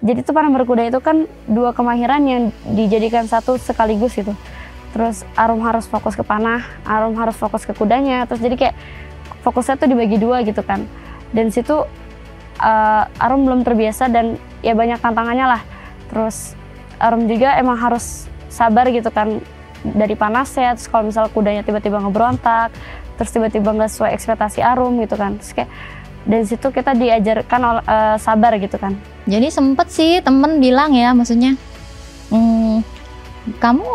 Jadi tuh panah berkuda itu kan dua kemahiran yang dijadikan satu sekaligus gitu. Terus Arum harus fokus ke panah, Arum harus fokus ke kudanya. Terus jadi kayak fokusnya tuh dibagi dua gitu kan. Dan situ Arum belum terbiasa dan ya banyak tantangannya lah. Terus Arum juga emang harus sabar gitu kan dari panasnya. Terus kalau misal kudanya tiba-tiba ngeberontak, terus tiba-tiba nggak sesuai ekspektasi Arum gitu kan. Terus kayak dari situ kita diajarkan sabar gitu kan. Jadi sempet sih temen bilang ya, maksudnya kamu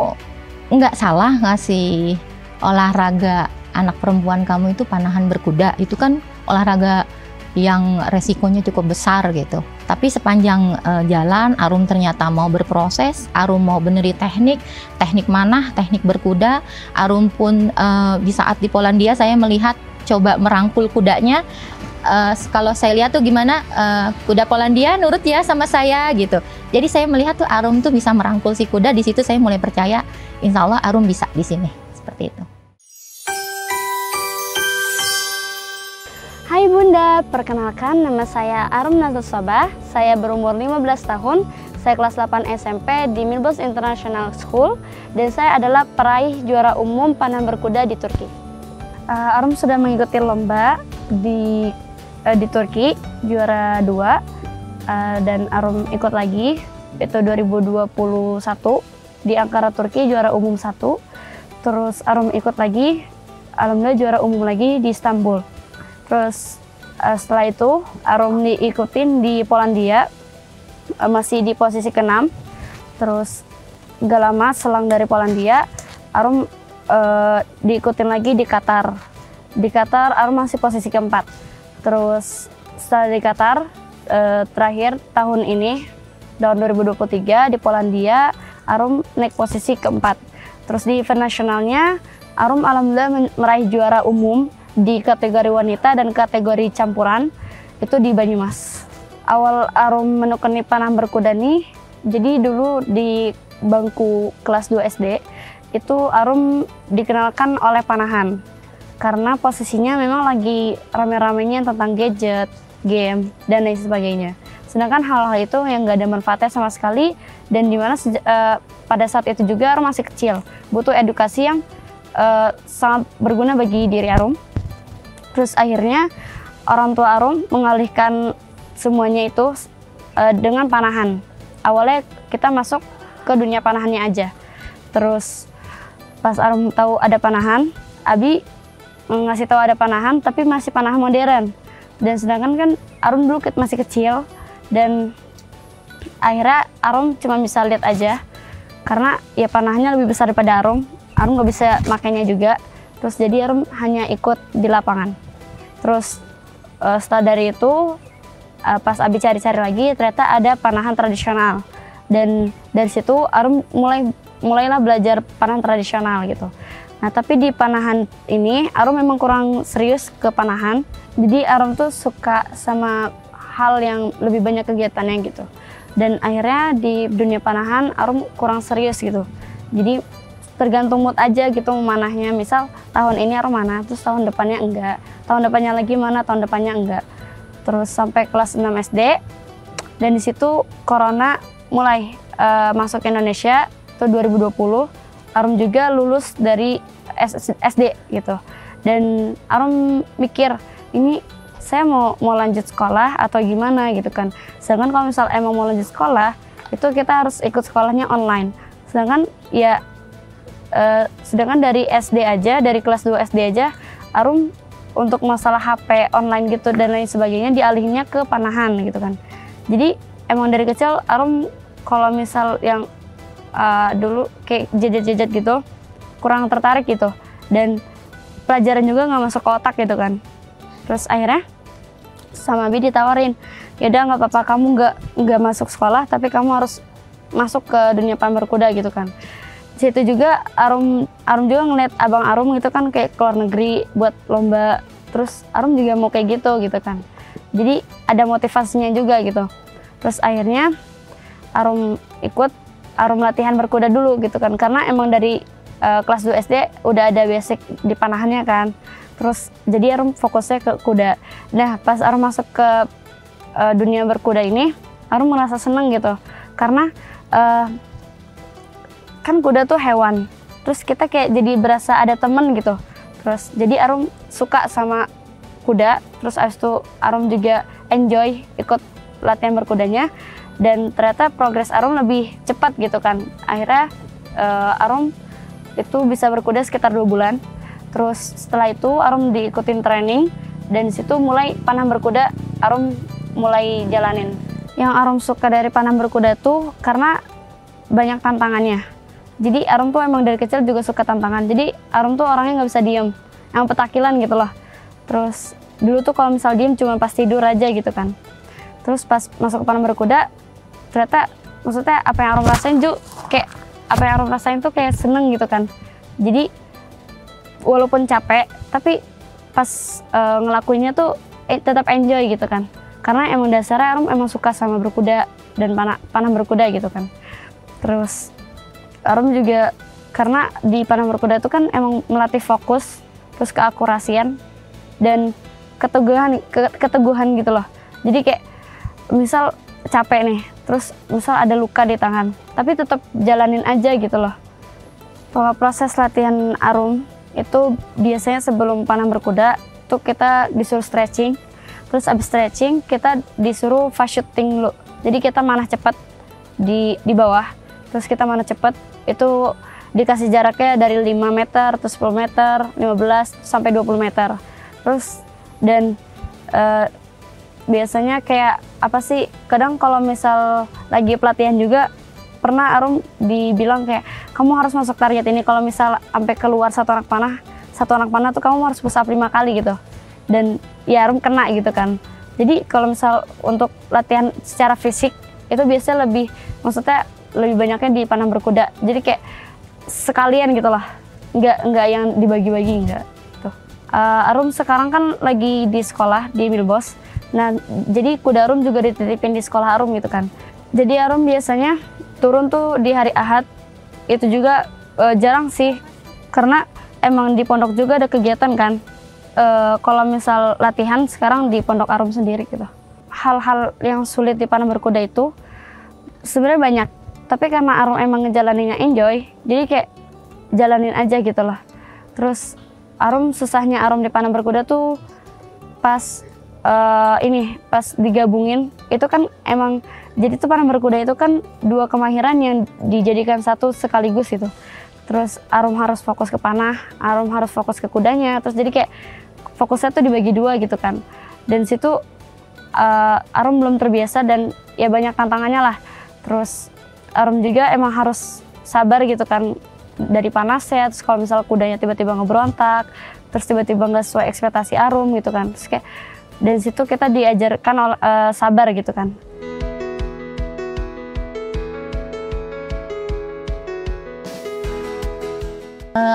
nggak salah ngasih olahraga anak perempuan kamu itu panahan berkuda. Itu kan olahraga yang resikonya cukup besar gitu. Tapi sepanjang jalan Arum ternyata mau berproses, Arum mau beneri teknik manah, teknik berkuda. Arum pun di saat di Polandia saya melihat coba merangkul kudanya. Kalau saya lihat tuh gimana kuda Polandia nurut ya sama saya gitu. Jadi saya melihat tuh Arum tuh bisa merangkul si kuda. Di situ saya mulai percaya, insya Allah Arum bisa di sini seperti itu. Hai Bunda, perkenalkan nama saya Arum Nazar Sobah. Saya berumur 15 tahun. Saya kelas 8 SMP di Milbos International School dan saya adalah peraih juara umum panah berkuda di Turki. Arum sudah mengikuti lomba di Turki juara 2 dan Arum ikut lagi itu 2021 di Ankara Turki juara umum 1. Terus Arum ikut lagi alhamdulillah juara umum lagi di Istanbul. Terus setelah itu Arum diikutin di Polandia masih di posisi ke-6. Terus gak lama selang dari Polandia Arum diikutin lagi di Qatar. Di Qatar Arum masih posisi ke-4. Terus setelah di Qatar, terakhir tahun ini, tahun 2023 di Polandia, Arum naik posisi ke-4. Terus di event nasionalnya, Arum alhamdulillah meraih juara umum di kategori wanita dan kategori campuran, itu di Banyumas. Awal Arum menekuni panah berkuda nih, jadi dulu di bangku kelas 2 SD, itu Arum dikenalkan oleh panahan. Karena posisinya memang lagi rame-ramenya tentang gadget, game, dan lain sebagainya. Sedangkan hal-hal itu yang gak ada manfaatnya sama sekali, dan dimana pada saat itu juga Arum masih kecil, butuh edukasi yang sangat berguna bagi diri Arum. Terus akhirnya orang tua Arum mengalihkan semuanya itu dengan panahan. Awalnya kita masuk ke dunia panahannya aja. Terus pas Arum tahu ada panahan, Abi ngasih tahu ada panahan, tapi masih panahan modern. Dan sedangkan kan Arum dulu masih kecil, dan akhirnya Arum cuma bisa lihat aja, karena ya panahnya lebih besar daripada Arum nggak bisa makainya juga. Terus jadi Arum hanya ikut di lapangan. Terus setelah dari itu pas Abi cari-cari lagi, ternyata ada panahan tradisional, dan dari situ Arum mulailah belajar panahan tradisional gitu. Nah, tapi di panahan ini Arum memang kurang serius ke panahan. Jadi Arum tuh suka sama hal yang lebih banyak kegiatannya gitu. Dan akhirnya di dunia panahan Arum kurang serius gitu. Jadi tergantung mood aja gitu memanahnya. Misal tahun ini Arum mana, terus tahun depannya enggak. Tahun depannya lagi mana, tahun depannya enggak. Terus sampai kelas 6 SD. Dan di situ Corona mulai masuk ke Indonesia itu 2020. Arum juga lulus dari SD gitu, dan Arum mikir ini saya mau lanjut sekolah atau gimana gitu kan. Sedangkan kalau misal emang mau lanjut sekolah itu kita harus ikut sekolahnya online. Sedangkan ya sedangkan dari SD aja, dari kelas 2 SD aja Arum untuk masalah HP online gitu dan lain sebagainya dialihinnya ke panahan gitu kan. Jadi emang dari kecil Arum kalau misal yang dulu kayak jajet-jajet gitu kurang tertarik gitu, dan pelajaran juga nggak masuk ke otak gitu kan. Terus akhirnya sama Abi ditawarin, yaudah nggak apa-apa kamu nggak masuk sekolah, tapi kamu harus masuk ke dunia panah berkuda gitu kan. Di situ juga Arum juga ngeliat abang Arum gitu kan kayak keluar negeri buat lomba, terus Arum juga mau kayak gitu kan. Jadi ada motivasinya juga gitu. Terus akhirnya Arum latihan berkuda dulu gitu kan, karena emang dari kelas 2 SD udah ada basic di panahannya kan. Terus jadi Arum fokusnya ke kuda. Nah pas Arum masuk ke dunia berkuda ini, Arum merasa seneng gitu karena kan kuda tuh hewan, terus kita kayak jadi berasa ada temen gitu. Terus jadi Arum suka sama kuda, terus abis itu Arum juga enjoy ikut latihan berkudanya, dan ternyata progres Arum lebih cepat gitu kan. Akhirnya Arum itu bisa berkuda sekitar 2 bulan. Terus setelah itu Arum diikutin training, dan disitu mulai panah berkuda Arum mulai jalanin. Yang Arum suka dari panah berkuda tuh karena banyak tantangannya. Jadi Arum tuh emang dari kecil juga suka tantangan. Jadi Arum tuh orangnya nggak bisa diem, yang petakilan gitu loh. Terus dulu tuh kalau misal diem cuma pas tidur aja gitu kan. Terus pas masuk ke panah berkuda, ternyata maksudnya apa yang Arum rasain tuh kayak seneng gitu kan. Jadi walaupun capek, tapi pas ngelakuinnya tuh tetap enjoy gitu kan. Karena emang dasarnya Arum emang suka sama berkuda dan panah berkuda gitu kan. Terus Arum juga karena di panah berkuda itu kan emang melatih fokus, terus keakurasian dan keteguhan gitu loh. Jadi kayak misal capek nih, terus misal ada luka di tangan, tapi tetap jalanin aja gitu loh. Proses latihan Arum itu biasanya sebelum panah berkuda tuh kita disuruh stretching, terus abis stretching kita disuruh fast shooting dulu. Jadi kita manah cepat di bawah, terus kita manah cepat itu dikasih jaraknya dari 5 meter, terus 10 meter, 15 sampai 20 meter. Terus dan biasanya kayak apa sih, kadang kalau misal lagi pelatihan juga pernah Arum dibilang kayak kamu harus masuk target ini, kalau misal sampai keluar satu anak panah tuh kamu harus push up 5 kali gitu. Dan ya Arum kena gitu kan. Jadi kalau misal untuk latihan secara fisik itu biasanya lebih banyaknya di panah berkuda. Jadi kayak sekalian gitu lah, nggak yang dibagi-bagi, nggak gitu. Arum sekarang kan lagi di sekolah di Milbos. Nah jadi kuda Arum juga dititipin di sekolah Arum gitu kan. Jadi Arum biasanya turun tuh di hari Ahad. Itu juga jarang sih, karena emang di pondok juga ada kegiatan kan. Kalau misal latihan sekarang di pondok Arum sendiri gitu. Hal-hal yang sulit di panah berkuda itu sebenarnya banyak, tapi karena Arum emang ngejalaninnya enjoy, jadi kayak jalanin aja gitu loh. Terus susahnya Arum di panah berkuda tuh pas pas digabungin itu kan emang, jadi tuh panah berkuda itu kan 2 kemahiran yang dijadikan satu sekaligus gitu. Terus Arum harus fokus ke panah, Arum harus fokus ke kudanya, terus jadi kayak fokusnya tuh dibagi 2 gitu kan. Dan situ Arum belum terbiasa dan ya banyak tantangannya lah. Terus Arum juga emang harus sabar gitu kan dari panasnya. Terus kalau misal kudanya tiba-tiba ngeberontak, terus tiba-tiba nggak sesuai ekspektasi Arum gitu kan. Terus kayak dari situ kita diajarkan sabar gitu kan.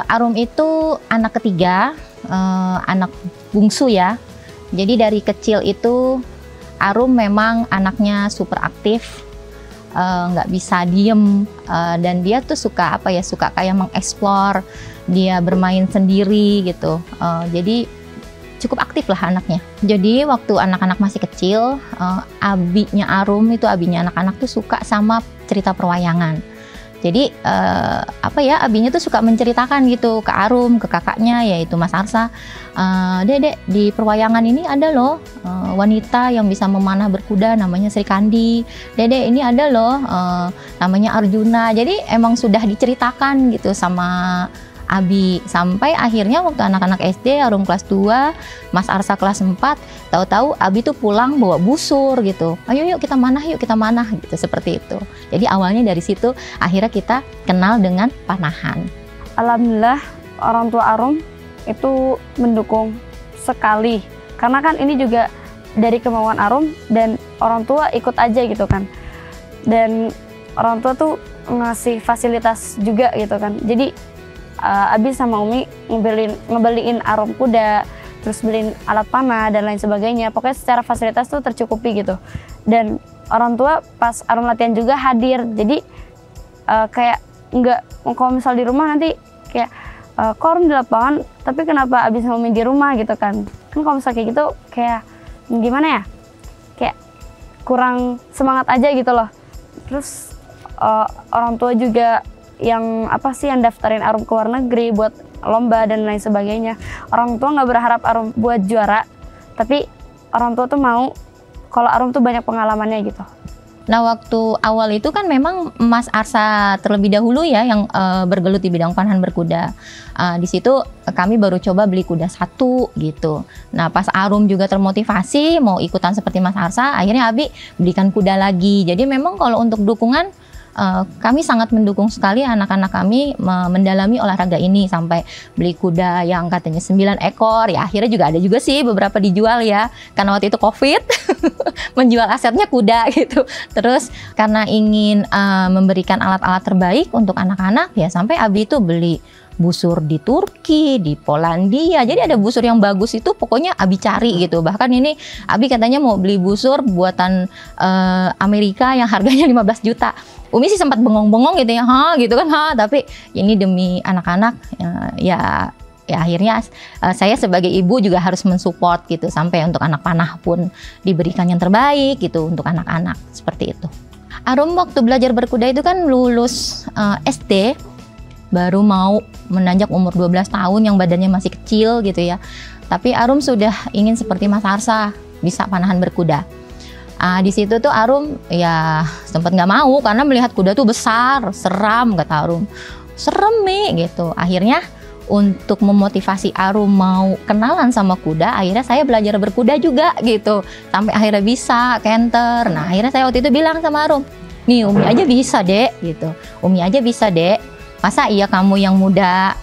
Arum itu anak ketiga, anak bungsu ya. Jadi dari kecil itu Arum memang anaknya super aktif, nggak bisa diem, dan dia tuh suka suka kayak mengeksplor, dia bermain sendiri gitu. Jadi cukup aktif lah anaknya. Jadi waktu anak-anak masih kecil, abinya anak-anak tuh suka sama cerita perwayangan. Jadi abinya tuh suka menceritakan gitu ke Arum, ke kakaknya yaitu Mas Arsa. Dek, di perwayangan ini ada loh wanita yang bisa memanah berkuda namanya Sri Kandi. Dek, ini ada loh namanya Arjuna. Jadi emang sudah diceritakan gitu sama Abi, sampai akhirnya waktu anak-anak SD, Arum kelas 2, Mas Arsa kelas 4, tahu-tahu Abi tuh pulang bawa busur gitu. Ayo yuk kita manah gitu, seperti itu. Jadi awalnya dari situ akhirnya kita kenal dengan panahan. Alhamdulillah orang tua Arum itu mendukung sekali, karena kan ini juga dari kemauan Arum dan orang tua ikut aja gitu kan. Dan orang tua tuh ngasih fasilitas juga gitu kan. Jadi Abi sama Umi ngebeliin Arum kuda, terus beliin alat panah dan lain sebagainya. Pokoknya secara fasilitas tuh tercukupi gitu. Dan orang tua pas Arum latihan juga hadir. Jadi kayak nggak, kalau misal di rumah nanti kayak kok Arum di lapangan, tapi kenapa Abi sama Umi di rumah gitu kan. Kan kalau misal kayak gitu kayak gimana ya? Kayak kurang semangat aja gitu loh. Terus orang tua juga yang yang daftarin Arum ke luar negeri buat lomba dan lain sebagainya. Orang tua nggak berharap Arum buat juara, tapi orang tua tuh mau kalau Arum tuh banyak pengalamannya gitu. Nah, waktu awal itu kan memang Mas Arsa terlebih dahulu ya yang bergelut di bidang panahan berkuda. Di situ kami baru coba beli kuda 1 gitu. Nah, pas Arum juga termotivasi mau ikutan seperti Mas Arsa, akhirnya Abi belikan kuda lagi. Jadi memang kalau untuk dukungan, kami sangat mendukung sekali anak-anak kami mendalami olahraga ini sampai beli kuda yang katanya 9 ekor. Ya akhirnya juga ada juga sih beberapa dijual ya, karena waktu itu COVID menjual asetnya kuda gitu. Terus karena ingin memberikan alat-alat terbaik untuk anak-anak, ya sampai Abi itu beli busur di Turki, di Polandia. Jadi ada busur yang bagus itu pokoknya Abi cari gitu. Bahkan ini Abi katanya mau beli busur buatan Amerika yang harganya 15 juta. Umi sih sempat bengong-bengong gitu ya, gitu kan, tapi ini demi anak-anak ya akhirnya saya sebagai ibu juga harus mensupport gitu, sampai untuk anak panah pun diberikan yang terbaik gitu untuk anak-anak, seperti itu. Arum waktu belajar berkuda itu kan lulus SD, baru mau menanjak umur 12 tahun yang badannya masih kecil gitu ya. Tapi Arum sudah ingin seperti Mas Arsa, bisa panahan berkuda. Di situ tuh Arum ya sempat nggak mau karena melihat kuda tuh besar, seram, kata Arum. Serem nih gitu. Akhirnya untuk memotivasi Arum mau kenalan sama kuda, akhirnya saya belajar berkuda juga gitu. Sampai akhirnya bisa canter. Nah, akhirnya saya waktu itu bilang sama Arum, "Nih, Umi aja bisa, Dek." gitu. "Umi aja bisa, Dek. Masa iya kamu yang muda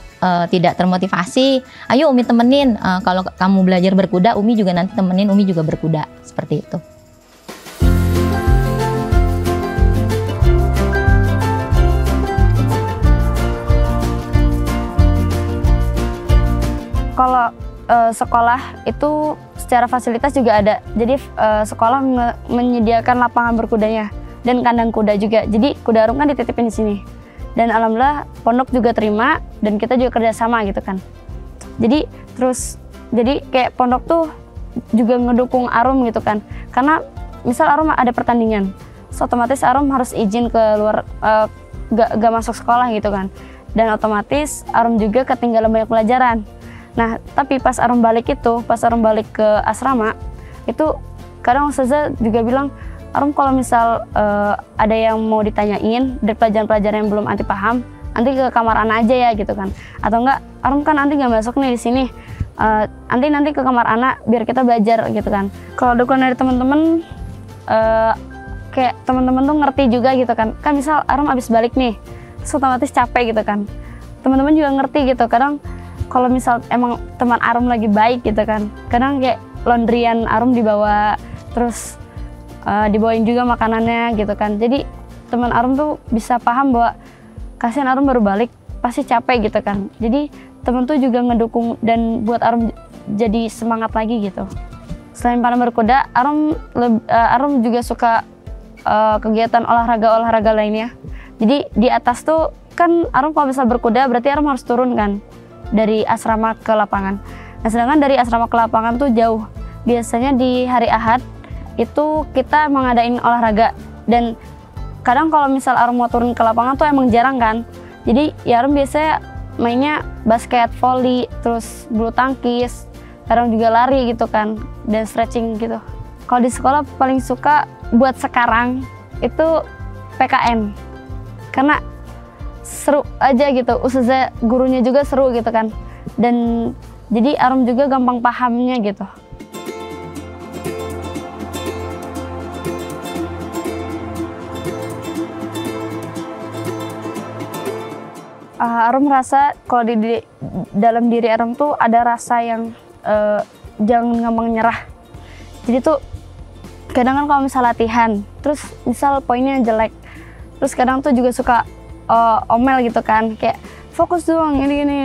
tidak termotivasi? Ayo Umi temenin. Kalau kamu belajar berkuda, Umi juga nanti temenin, Umi juga berkuda." Seperti itu. Kalau sekolah itu secara fasilitas juga ada. Jadi sekolah menyediakan lapangan berkudanya dan kandang kuda juga. Jadi kuda Arum kan dititipin di sini. Dan alhamdulillah pondok juga terima dan kita juga kerjasama gitu kan. Jadi kayak pondok tuh juga ngedukung Arum gitu kan. Karena misal Arum ada pertandingan, otomatis Arum harus izin ke luar, gak masuk sekolah gitu kan. Dan otomatis Arum juga ketinggalan banyak pelajaran. Nah, tapi pas Arum balik ke asrama, itu kadang ustazah juga bilang, "Arum kalau misal ada yang mau ditanyain dari pelajaran-pelajaran yang belum anti paham, nanti ke kamar Ana aja ya," gitu kan. Atau enggak, "Arum kan nanti nggak masuk nih di sini, nanti ke kamar Ana biar kita belajar," gitu kan. Kalau dukungan dari teman-teman, kayak teman-teman tuh ngerti juga gitu kan. Kan misal Arum abis balik nih, terus otomatis capek gitu kan. Teman-teman juga ngerti gitu. Kadang kalau misal emang teman Arum lagi baik gitu kan, kadang kayak laundryan Arum dibawa, terus dibawain juga makanannya gitu kan. Jadi teman Arum tuh bisa paham bahwa kasihan Arum baru balik, pasti capek gitu kan. Jadi teman tuh juga ngedukung dan buat Arum jadi semangat lagi gitu. Selain panahan berkuda, Arum juga suka kegiatan olahraga lainnya. Jadi di atas tuh kan Arum kalau bisa berkuda berarti Arum harus turun kan dari asrama ke lapangan. Nah, sedangkan dari asrama ke lapangan tuh jauh. Biasanya di hari Ahad itu kita mengadain olahraga, dan kadang kalau misal Arum mau turun ke lapangan tuh emang jarang kan. Jadi ya Arum biasanya mainnya basket, volley, terus bulu tangkis, kadang juga lari gitu kan, dan stretching gitu. Kalau di sekolah paling suka buat sekarang itu PKN, karena seru aja gitu, ustazah gurunya juga seru gitu kan, dan jadi Arum juga gampang pahamnya gitu. Arum merasa kalau di dalam diri Arum tuh ada rasa yang jangan gampang nyerah. Jadi tuh kadang kan kalau misal latihan, terus misal poinnya jelek, terus kadang tuh juga suka omel gitu kan, kayak fokus doang ini.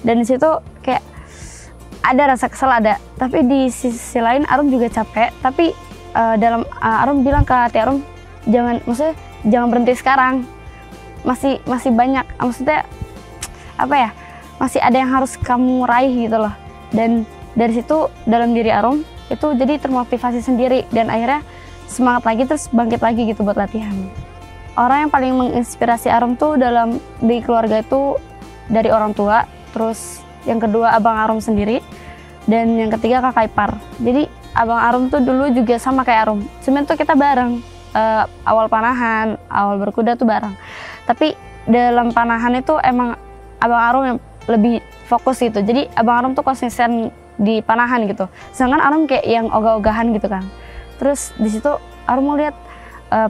Dan di situ kayak ada rasa kesel ada, tapi di sisi lain Arum juga capek. Tapi Arum bilang ke hati Arum, jangan berhenti sekarang, masih banyak, maksudnya apa ya, masih ada yang harus kamu raih gitu loh. Dan dari situ dalam diri Arum itu jadi termotivasi sendiri, dan akhirnya semangat lagi, terus bangkit lagi gitu buat latihan. Orang yang paling menginspirasi Arum tuh di keluarga itu dari orang tua, terus yang kedua abang Arum sendiri, dan yang ketiga kakak ipar. Jadi abang Arum tuh dulu juga sama kayak Arum, sebenarnya tuh kita bareng, awal panahan, awal berkuda tuh bareng. Tapi dalam panahan itu emang abang Arum yang lebih fokus gitu, jadi abang Arum tuh konsisten di panahan gitu, sedangkan Arum kayak yang ogah-ogahan gitu kan. Terus di situ Arum mau lihat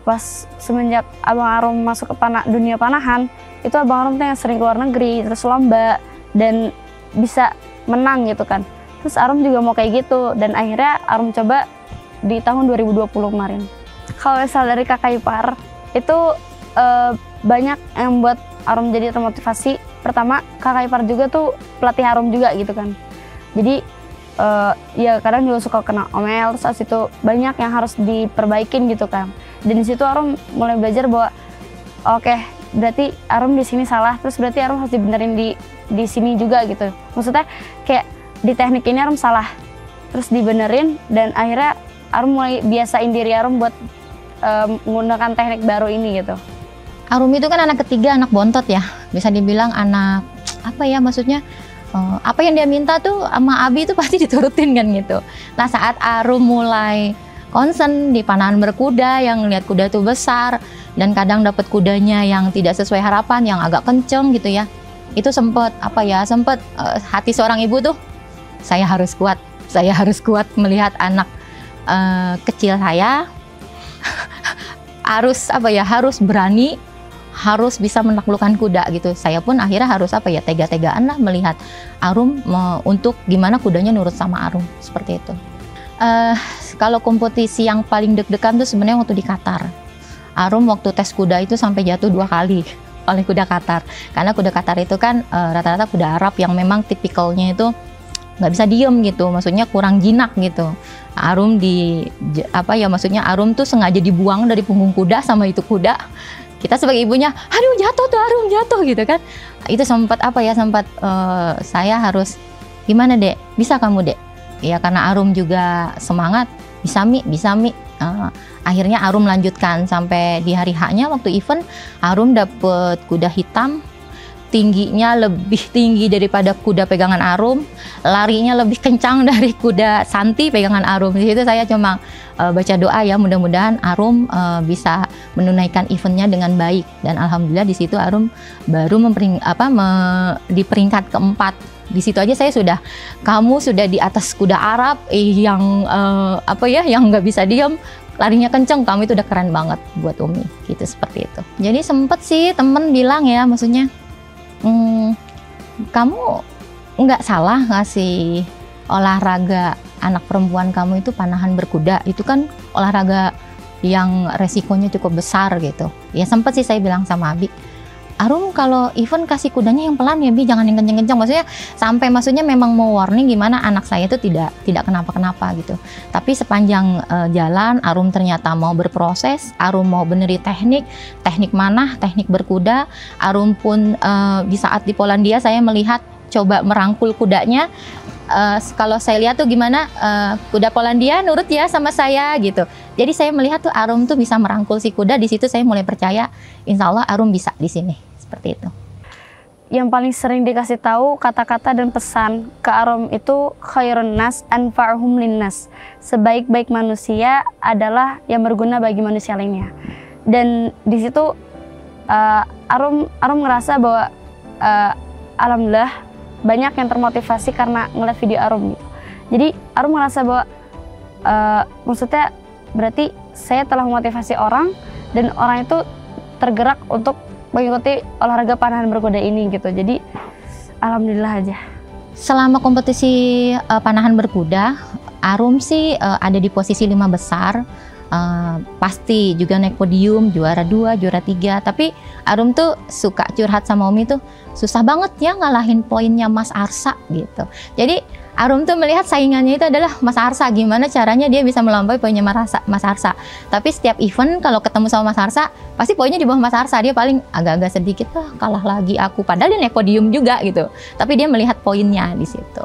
pas semenjak abang Arum masuk ke dunia panahan, itu abang Arum tuh yang sering keluar negeri, terus lomba dan bisa menang gitu kan. Terus Arum juga mau kayak gitu, dan akhirnya Arum coba di tahun 2020 kemarin. Kalau misal dari kakak ipar itu banyak yang buat Arum jadi termotivasi. Pertama, kakak ipar juga tuh pelatih Arum juga gitu kan. Jadi ya kadang juga suka kena omel, terus abis itu banyak yang harus diperbaikin gitu kan. Dan di situ Arum mulai belajar bahwa oke, berarti Arum di sini salah, terus berarti Arum harus dibenerin di sini juga gitu. Maksudnya kayak di teknik ini Arum salah, terus dibenerin, dan akhirnya Arum mulai biasain diri Arum buat menggunakan teknik baru ini gitu. Arum itu kan anak ketiga, anak bontot ya, bisa dibilang anak apa ya, maksudnya apa yang dia minta tuh sama Abi itu pasti diturutin kan gitu. Nah saat Arum mulai concern di panahan berkuda, yang lihat kuda tuh besar dan kadang dapat kudanya yang tidak sesuai harapan, yang agak kenceng gitu ya, itu sempet hati seorang ibu tuh, saya harus kuat melihat anak kecil saya harus berani, harus bisa menaklukkan kuda gitu. Saya pun akhirnya harus tega-tegaan lah melihat Arum untuk gimana kudanya nurut sama Arum, seperti itu. Kalau kompetisi yang paling deg-degan tuh sebenarnya waktu di Qatar. Arum waktu tes kuda itu sampai jatuh 2 kali oleh kuda Qatar. Karena kuda Qatar itu kan rata-rata kuda Arab yang memang tipikalnya itu nggak bisa diem gitu, maksudnya kurang jinak gitu. Arum maksudnya Arum tuh sengaja dibuang dari punggung kuda sama itu kuda. Kita sebagai ibunya, aduh jatuh tuh Arum, jatuh gitu kan. Itu sempat saya harus, gimana dek, bisa kamu dek? Ya karena Arum juga semangat, bisa Mi. Akhirnya Arum lanjutkan sampai di hari H-nya waktu event, Arum dapet kuda hitam, tingginya lebih tinggi daripada kuda pegangan Arum, larinya lebih kencang dari kuda Santi pegangan Arum. Di situ saya cuma baca doa ya, mudah-mudahan Arum bisa menunaikan eventnya dengan baik, dan alhamdulillah di situ Arum baru di peringkat keempat. Di situ aja saya kamu sudah di atas kuda Arab yang yang nggak bisa diam, larinya kenceng, kamu itu udah keren banget buat Umi gitu, seperti itu. Jadi sempet sih temen bilang ya, maksudnya kamu nggak salah ngasih olahraga anak perempuan kamu itu panahan berkuda, itu kan olahraga yang resikonya cukup besar gitu. Ya sempet sih saya bilang sama Abi, Arum kalau event kasih kudanya yang pelan ya Bi, jangan yang kenceng-kenceng. Maksudnya memang mau warning gimana anak saya itu tidak kenapa-kenapa gitu. Tapi sepanjang jalan Arum ternyata mau berproses, Arum mau beneri teknik mana, teknik berkuda. Arum pun di saat di Polandia saya melihat coba merangkul kudanya. Kalau saya lihat tuh gimana kuda Polandia nurut ya sama saya gitu. Jadi saya melihat tuh Arum tuh bisa merangkul si kuda. Di situ saya mulai percaya, insya Allah Arum bisa di sini, seperti itu. Yang paling sering dikasih tahu kata-kata dan pesan ke Arum itu khairun nas anfa'uhum linnas. Sebaik-baik manusia adalah yang berguna bagi manusia lainnya. Dan di situ Arum ngerasa bahwa alhamdulillah banyak yang termotivasi karena ngeliat video Arum gitu. Jadi Arum ngerasa bahwa maksudnya berarti saya telah memotivasi orang, dan orang itu tergerak untuk mengikuti olahraga panahan berkuda ini gitu. Jadi alhamdulillah aja. Selama kompetisi panahan berkuda, Arum sih ada di posisi 5 besar. Pasti juga naik podium, juara 2, juara 3. Tapi Arum tuh suka curhat sama Umi tuh, susah banget ya ngalahin poinnya Mas Arsa gitu. Jadi Arum tuh melihat saingannya itu adalah Mas Arsa, gimana caranya dia bisa melampaui poinnya Mas Arsa. Tapi setiap event kalau ketemu sama Mas Arsa, pasti poinnya di bawah Mas Arsa. Dia paling agak-agak sedikit, kalah lagi aku. Padahal dia naik podium juga gitu. Tapi dia melihat poinnya di situ.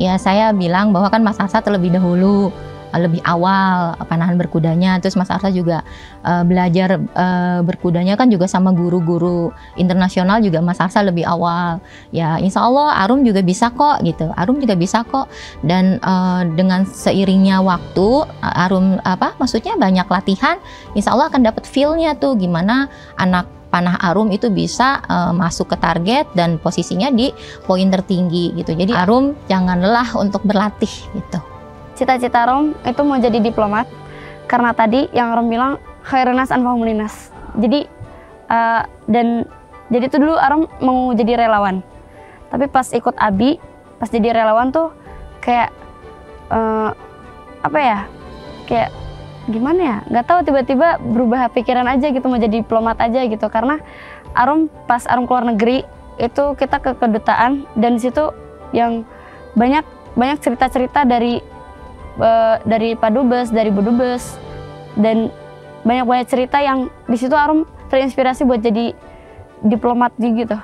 Ya saya bilang bahwa kan Mas Arsa terlebih dahulu lebih awal panahan berkudanya. Terus Mas Arsa juga belajar berkudanya kan juga sama guru-guru internasional juga Mas Arsa lebih awal. Ya insya Allah Arum juga bisa kok gitu. Arum juga bisa kok. Dan dengan seiringnya waktu maksudnya banyak latihan, insya Allah akan dapat feel-nya tuh gimana anak panah Arum itu bisa masuk ke target dan posisinya di poin tertinggi gitu. Jadi Arum jangan lelah untuk berlatih gitu. Cita-cita Arum itu mau jadi diplomat, karena tadi yang Arum bilang khairunas anfa'uhum linnas. Jadi jadi itu dulu Arum mau jadi relawan. Tapi pas ikut Abi, pas jadi relawan tuh kayak kayak gimana ya? Nggak tahu, tiba-tiba berubah pikiran aja gitu, mau jadi diplomat aja gitu. Karena pas Arum keluar negeri itu kita ke kedutaan, dan di situ yang banyak cerita-cerita dari Padubes, dari Budubes, dan banyak cerita yang di situ Arum terinspirasi buat jadi diplomat gitu.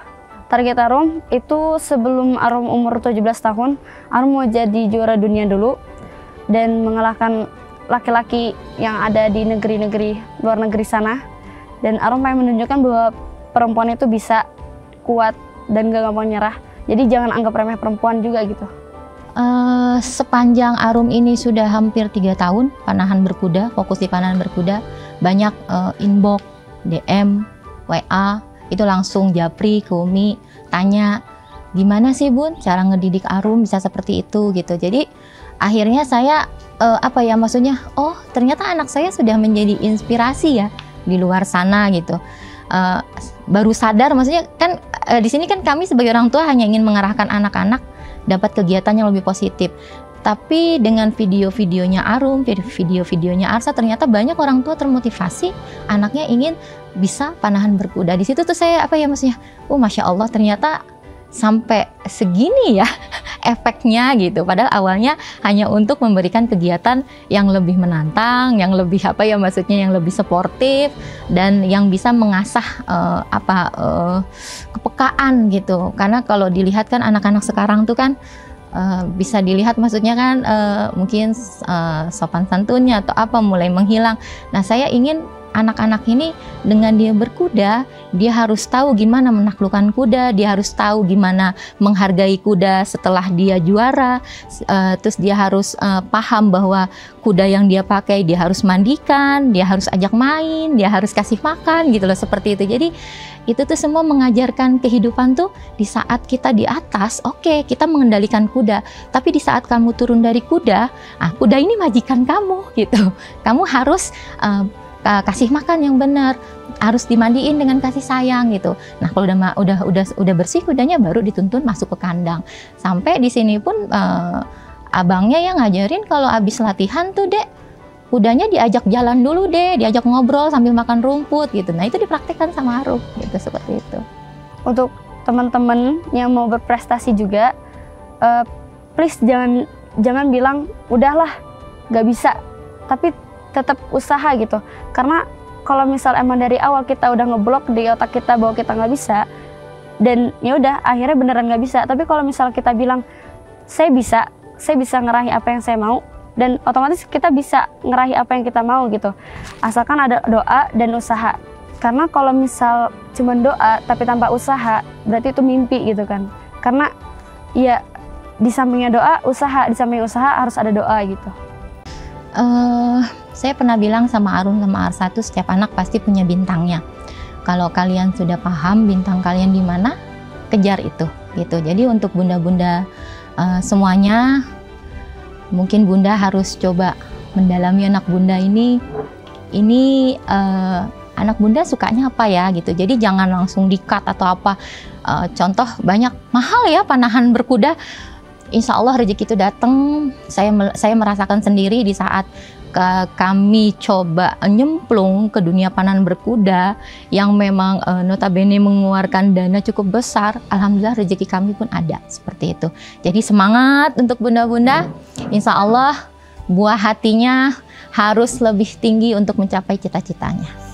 Target Arum itu sebelum Arum umur 17 tahun, Arum mau jadi juara dunia dulu dan mengalahkan laki-laki yang ada di negeri-negeri luar negeri sana. Dan Arum pengen menunjukkan bahwa perempuan itu bisa kuat dan gak gampang nyerah. Jadi jangan anggap remeh perempuan juga gitu. Sepanjang Arum ini sudah hampir 3 tahun panahan berkuda, fokus di panahan berkuda, banyak inbox, DM, WA, itu langsung japri ke Umi, tanya gimana sih Bun cara ngedidik Arum bisa seperti itu gitu. Jadi akhirnya saya maksudnya ternyata anak saya sudah menjadi inspirasi ya di luar sana gitu. Baru sadar, maksudnya kan di sini kan kami sebagai orang tua hanya ingin mengarahkan anak-anak dapat kegiatan yang lebih positif. Tapi dengan video-videonya Arum, video-videonya Arsa, ternyata banyak orang tua termotivasi anaknya ingin bisa panahan berkuda. Di situ tuh saya maksudnya, Masya Allah ternyata sampai segini ya efeknya gitu. Padahal awalnya hanya untuk memberikan kegiatan yang lebih menantang, yang lebih yang lebih suportif dan yang bisa mengasah kepekaan gitu. Karena kalau dilihat kan anak-anak sekarang tuh kan bisa dilihat maksudnya kan mungkin sopan santunnya atau mulai menghilang. Nah, saya ingin anak-anak ini dengan dia berkuda, dia harus tahu gimana menaklukkan kuda, dia harus tahu gimana menghargai kuda setelah dia juara, terus dia harus paham bahwa kuda yang dia pakai dia harus mandikan, dia harus ajak main, dia harus kasih makan gitu loh, seperti itu. Jadi itu tuh semua mengajarkan kehidupan tuh di saat kita di atas, oke, kita mengendalikan kuda, tapi di saat kamu turun dari kuda, kuda ini majikan kamu gitu, kamu harus kasih makan yang benar, harus dimandiin dengan kasih sayang gitu. Nah, kalau udah bersih kudanya baru dituntun masuk ke kandang. Sampai di sini pun abangnya yang ngajarin kalau habis latihan tuh Dek, kudanya diajak jalan dulu deh, diajak ngobrol sambil makan rumput gitu. Nah, itu dipraktikkan sama Arum gitu, seperti itu. Untuk teman-teman yang mau berprestasi juga, please jangan bilang udahlah gak bisa, tapi tetap usaha gitu. Karena kalau misal emang dari awal kita udah ngeblok di otak kita bahwa kita nggak bisa, dan ya udah akhirnya beneran nggak bisa. Tapi kalau misal kita bilang saya bisa ngeraih apa yang saya mau, dan otomatis kita bisa ngeraih apa yang kita mau gitu, asalkan ada doa dan usaha. Karena kalau misal cuma doa tapi tanpa usaha, berarti itu mimpi gitu kan. Karena ya di sampingnya doa, usaha, di samping usaha harus ada doa gitu. Saya pernah bilang sama Arum sama Arsa tuh, setiap anak pasti punya bintangnya. Kalau kalian sudah paham bintang kalian di mana, kejar itu gitu. Jadi untuk bunda-bunda semuanya, mungkin bunda harus coba mendalami anak bunda ini anak bunda sukanya apa ya gitu. Jadi jangan langsung di-cut atau apa. Contoh banyak mahal ya panahan berkuda. Insya Allah rezeki itu datang. Saya merasakan sendiri di saat kami coba nyemplung ke dunia panahan berkuda yang memang notabene mengeluarkan dana cukup besar. Alhamdulillah rezeki kami pun ada seperti itu. Jadi semangat untuk bunda-bunda. Insya Allah buah hatinya harus lebih tinggi untuk mencapai cita-citanya.